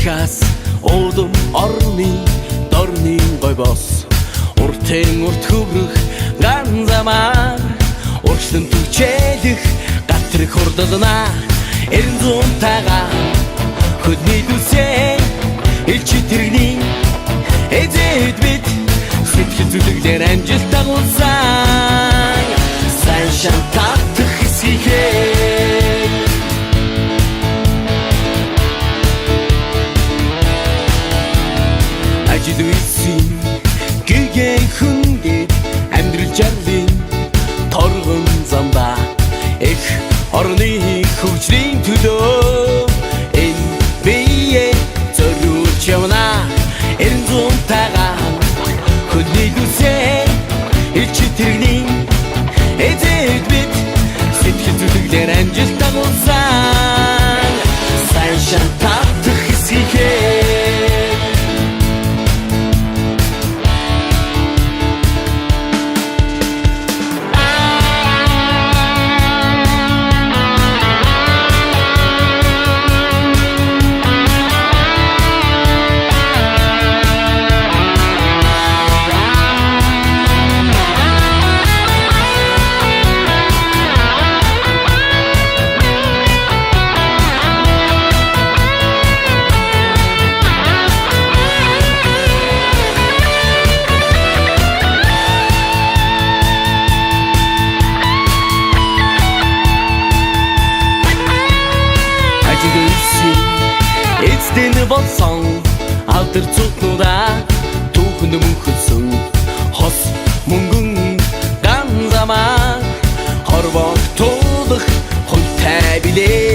Texas улам орны дорны гой бос уртын урт хөврөх ган замаар урчлан түчээлэх гатрих хурдална эрен зунтайгаа хөдний дүсээ элчи тэрэгний эзэд бит сэтгэл зүлэглэр амжилт дагуулсан сайн шантах хэсгээ ажил үйсэн гэгээ хүнгээд амьдрал жарлын торгон замда их орны хөгжлийн төлөө энэ бие зориулж явна эрен зунтайгаа хөдний дүсээ элчи тэрэгний эзэд бит сэтгэл зүлэглэр амжилт дагуулсан сайн шантах хэсгээ эцдэн болсон алдар цутнуудаа түүхэнд мөнхөлсөн хос мөнгөн ган замаа хорвоо туулах хонтай билээ